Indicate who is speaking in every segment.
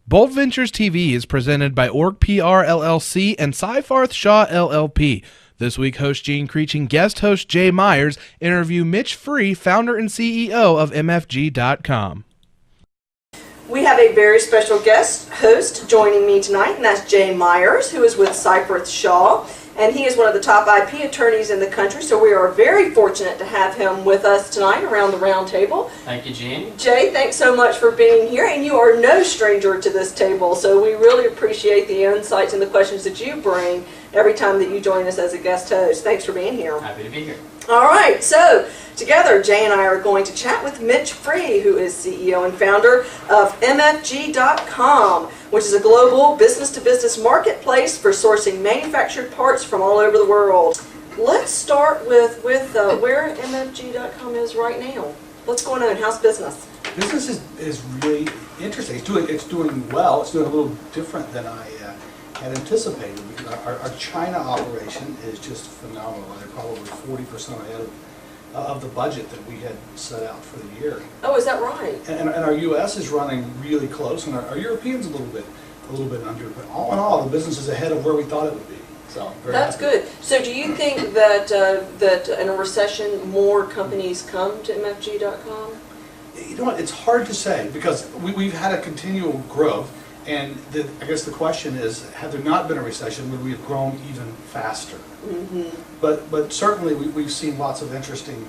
Speaker 1: Bold Ventures TV is presented by OrgPR LLC and Seyfarth Shaw LLP. This week, host Gene Creech and guest host Jay Myers interview Mitch Free, founder and CEO of MFG.com.
Speaker 2: We have a very special guest host joining me tonight, and that's Jay Myers, who is with Seyfarth Shaw, and he is one of the top IP attorneys in the country, so we are very fortunate to have him with us tonight around the round table.
Speaker 3: Thank you, Jean.
Speaker 2: Jay, thanks so much for being here, and you are no stranger to this table, so we really appreciate the insights and the questions that you bring every time that you join us as a guest host. Thanks for being here.
Speaker 3: Happy to be here.
Speaker 2: All right, so together Jay and I are going to chat with Mitch Free, who is CEO and founder of MFG.com, which is a global business-to-business marketplace for sourcing manufactured parts from all over the world. Let's start with where MFG.com is right now. What's going on? How's business?
Speaker 4: Business is really interesting. It's doing well. It's doing a little different than I had anticipated. Our China operation is just phenomenal. They're probably 40% ahead of the budget that we had set out for the year.
Speaker 2: Oh, is that right?
Speaker 4: And our U.S. is running really close, and our Europeans a little bit under. But all in all, the business is ahead of where we thought it would be. So
Speaker 2: that's
Speaker 4: happy.
Speaker 2: good. So do you think that that in a recession more companies come to MFG.com?
Speaker 4: You know what? It's hard to say because we've had a continual growth. And I guess the question is, had there not been a recession, would we have grown even faster?
Speaker 2: Mm-hmm.
Speaker 4: But certainly we've seen lots of interesting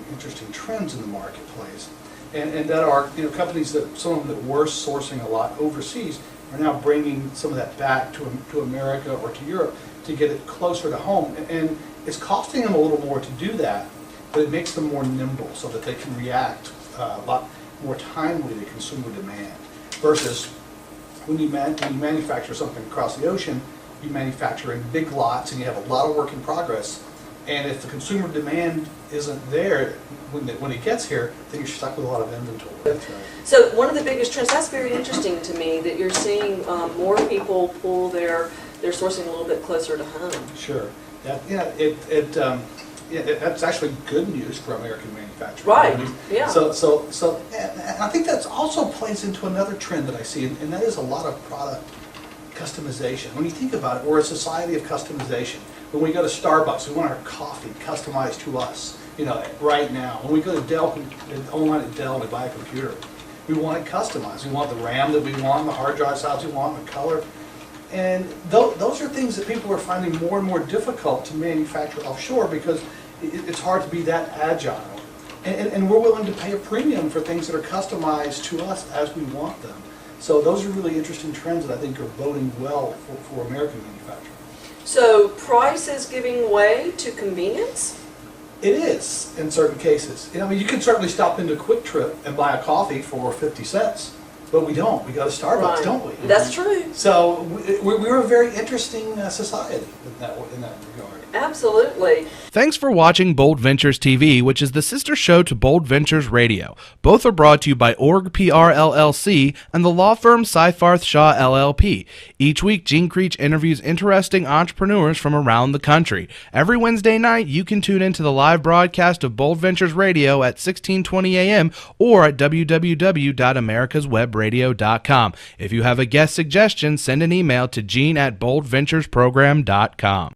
Speaker 4: trends in the marketplace, and that are companies that some of them that were sourcing a lot overseas are now bringing some of that back to America or to Europe to get it closer to home, and it's costing them a little more to do that, but it makes them more nimble so that they can react a lot more timely to consumer demand versus. When you manufacture something across the ocean, you manufacture in big lots and you have a lot of work in progress. And if the consumer demand isn't there when it gets here, then you're stuck with a lot of inventory. That's right.
Speaker 2: So one of the biggest trends, that's very interesting to me, that you're seeing more people pull their sourcing a little bit closer to home.
Speaker 4: Sure. That's actually good news for American manufacturing.
Speaker 2: Right. Yeah.
Speaker 4: So, and I think that also plays into another trend that I see, and that is a lot of product customization. When you think about it, we're a society of customization. When we go to Starbucks, we want our coffee customized to us, right now. When we go to Dell, online at Dell, and we buy a computer, we want it customized. We want the RAM that we want, the hard drive size we want, the color. And those are things that people are finding more and more difficult to manufacture offshore because it's hard to be that agile. And we're willing to pay a premium for things that are customized to us as we want them. So those are really interesting trends that I think are boding well for American manufacturing.
Speaker 2: So price is giving way to convenience?
Speaker 4: It is in certain cases. You can certainly stop into Quick Trip and buy a coffee for 50 cents. But we don't. We go to Starbucks,
Speaker 2: right.
Speaker 4: Don't we?
Speaker 2: That's true.
Speaker 4: So we're a very interesting society in that regard.
Speaker 2: Absolutely.
Speaker 1: Thanks for watching Bold Ventures TV, which is the sister show to Bold Ventures Radio. Both are brought to you by OrgPR LLC and the law firm Seyfarth Shaw LLP. Each week, Gene Creech interviews interesting entrepreneurs from around the country. Every Wednesday night, you can tune into the live broadcast of Bold Ventures Radio at 16:20 a.m. or at www.americaswebradio.com. If you have a guest suggestion, send an email to gene@boldventuresprogram.com.